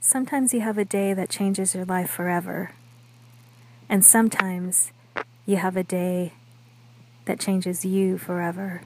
Sometimes you have a day that changes your life forever. And sometimes you have a day that changes you forever.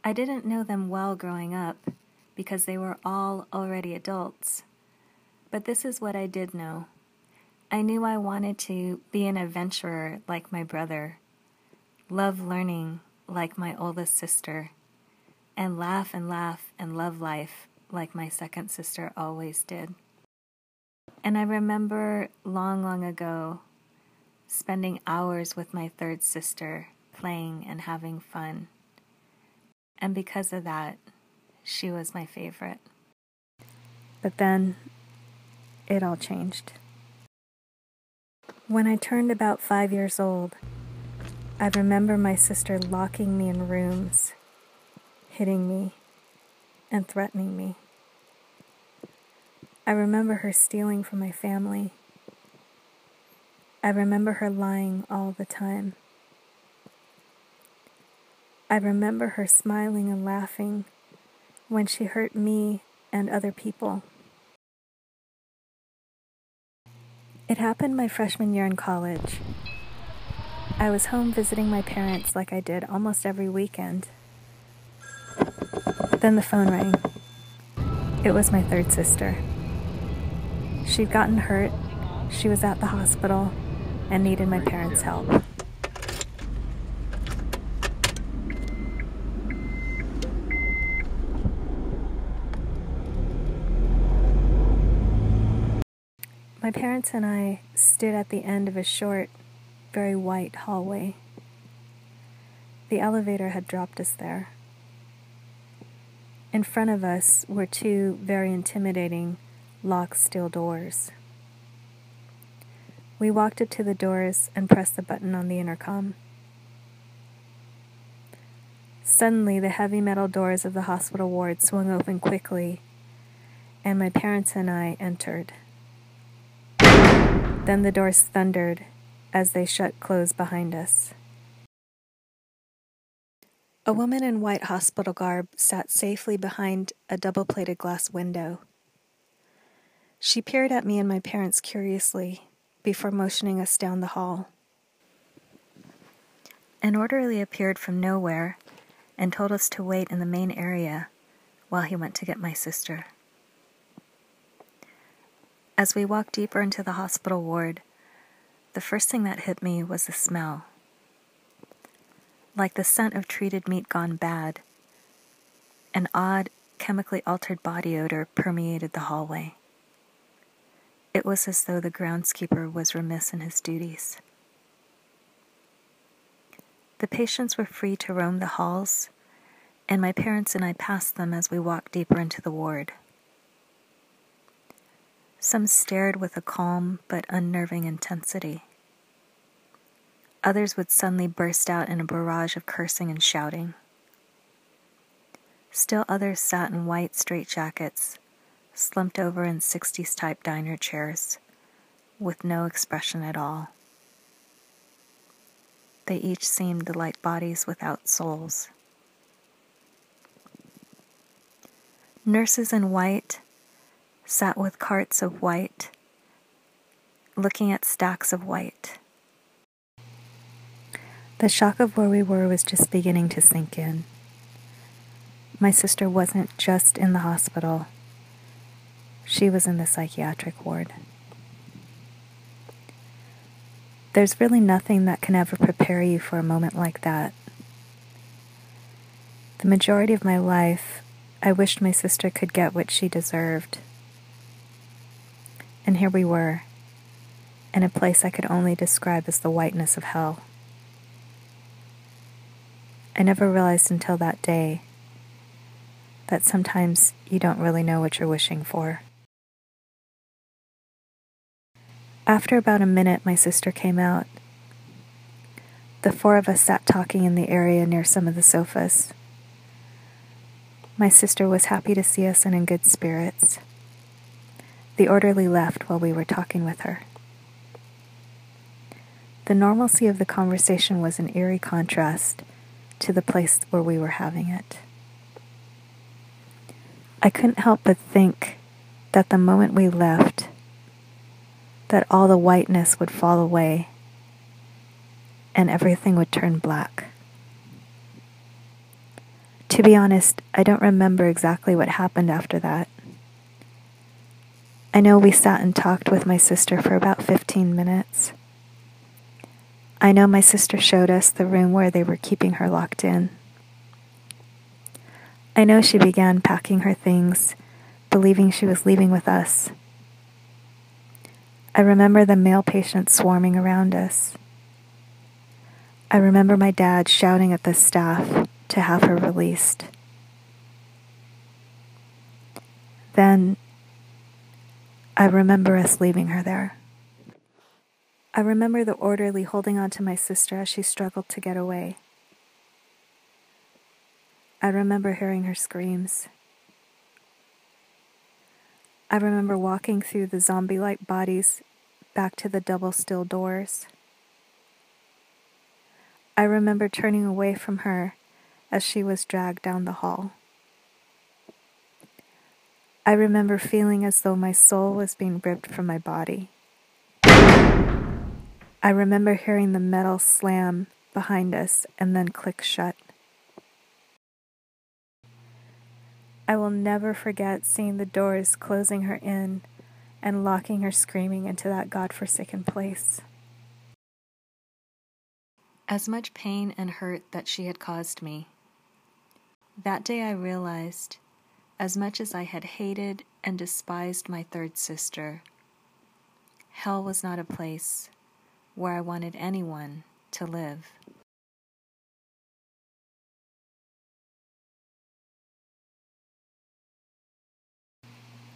I didn't know them well growing up because they were all already adults. But this is what I did know. I knew I wanted to be an adventurer like my brother, love learning like my oldest sister, and laugh and love life like my second sister always did. And I remember long ago spending hours with my third sister, playing and having fun. And because of that, she was my favorite. But then, it all changed. When I turned about 5 years old, I remember my sister locking me in rooms, hitting me, and threatening me. I remember her stealing from my family. I remember her lying all the time. I remember her smiling and laughing when she hurt me and other people. It happened my freshman year in college. I was home visiting my parents like I did almost every weekend. Then the phone rang. It was my third sister. She'd gotten hurt, she was at the hospital, and needed my parents' help. My parents and I stood at the end of a short, very white hallway. The elevator had dropped us there. In front of us were two very intimidating locked steel doors. We walked up to the doors and pressed the button on the intercom. Suddenly, the heavy metal doors of the hospital ward swung open quickly, and my parents and I entered. Then the doors thundered as they shut closed behind us. A woman in white hospital garb sat safely behind a double-plated glass window. She peered at me and my parents curiously before motioning us down the hall. An orderly appeared from nowhere and told us to wait in the main area while he went to get my sister. As we walked deeper into the hospital ward, the first thing that hit me was the smell. Like the scent of treated meat gone bad, an odd, chemically altered body odor permeated the hallway. It was as though the groundskeeper was remiss in his duties. The patients were free to roam the halls, and my parents and I passed them as we walked deeper into the ward. Some stared with a calm but unnerving intensity. Others would suddenly burst out in a barrage of cursing and shouting. Still others sat in white straitjackets, slumped over in 60s-type diner chairs, with no expression at all. They each seemed like bodies without souls. Nurses in white sat with carts of white, looking at stacks of white. The shock of where we were was just beginning to sink in. My sister wasn't just in the hospital. She was in the psychiatric ward. There's really nothing that can ever prepare you for a moment like that. The majority of my life, I wished my sister could get what she deserved. And here we were, in a place I could only describe as the whiteness of hell. I never realized until that day that sometimes you don't really know what you're wishing for. After about a minute, my sister came out. The four of us sat talking in the area near some of the sofas. My sister was happy to see us and in good spirits. The orderly left while we were talking with her. The normalcy of the conversation was an eerie contrast to the place where we were having it. I couldn't help but think that the moment we left, that all the whiteness would fall away and everything would turn black. To be honest, I don't remember exactly what happened after that. I know we sat and talked with my sister for about 15 minutes. I know my sister showed us the room where they were keeping her locked in. I know she began packing her things, believing she was leaving with us. I remember the male patients swarming around us. I remember my dad shouting at the staff to have her released. Then, I remember us leaving her there. I remember the orderly holding on to my sister as she struggled to get away. I remember hearing her screams. I remember walking through the zombie-like bodies back to the double steel doors. I remember turning away from her as she was dragged down the hall. I remember feeling as though my soul was being ripped from my body. I remember hearing the metal slam behind us and then click shut. I will never forget seeing the doors closing her in and locking her screaming into that godforsaken place. As much pain and hurt that she had caused me. That day I realized, as much as I had hated and despised my third sister, hell was not a place where I wanted anyone to live.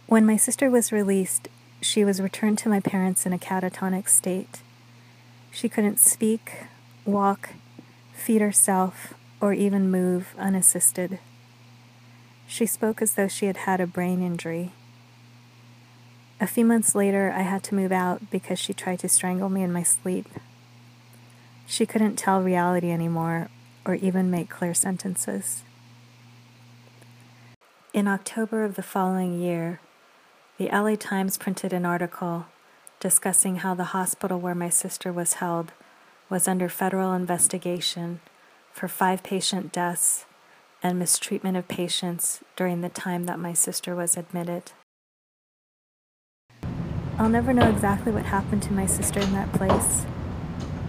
When my sister was released, she was returned to my parents in a catatonic state. She couldn't speak, walk, feed herself, or even move unassisted. She spoke as though she had had a brain injury. A few months later, I had to move out because she tried to strangle me in my sleep. She couldn't tell reality anymore or even make clear sentences. In October of the following year, the LA Times printed an article discussing how the hospital where my sister was held was under federal investigation for 5 patient deaths and mistreatment of patients during the time that my sister was admitted. I'll never know exactly what happened to my sister in that place,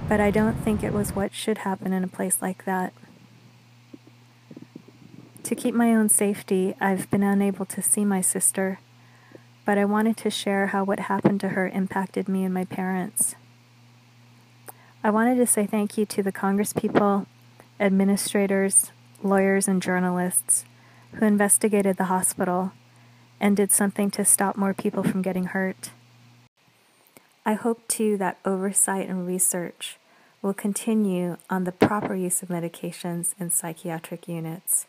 but I don't think it was what should happen in a place like that. To keep my own safety, I've been unable to see my sister, but I wanted to share how what happened to her impacted me and my parents. I wanted to say thank you to the congresspeople, administrators, lawyers, and journalists who investigated the hospital and did something to stop more people from getting hurt. I hope, too, that oversight and research will continue on the proper use of medications in psychiatric units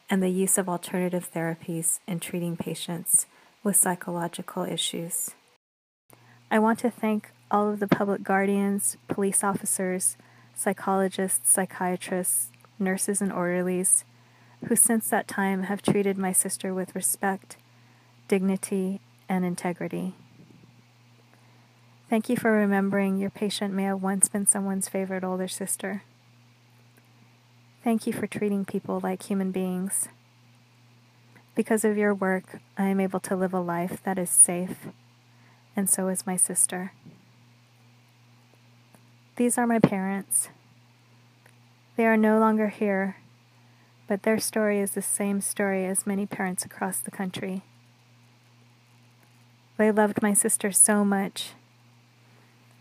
and the use of alternative therapies in treating patients with psychological issues. I want to thank all of the public guardians, police officers, psychologists, psychiatrists, nurses, and orderlies who since that time have treated my sister with respect, dignity, and integrity. Thank you for remembering your patient may have once been someone's favorite older sister. Thank you for treating people like human beings. Because of your work, I am able to live a life that is safe, and so is my sister. These are my parents. They are no longer here, but their story is the same story as many parents across the country. They loved my sister so much.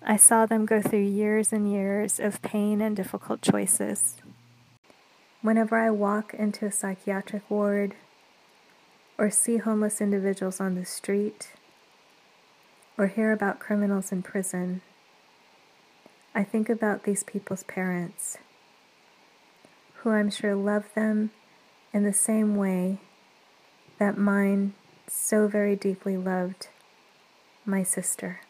I saw them go through years and years of pain and difficult choices. Whenever I walk into a psychiatric ward, or see homeless individuals on the street, or hear about criminals in prison, I think about these people's parents, who I'm sure love them in the same way that mine so very deeply loved my sister.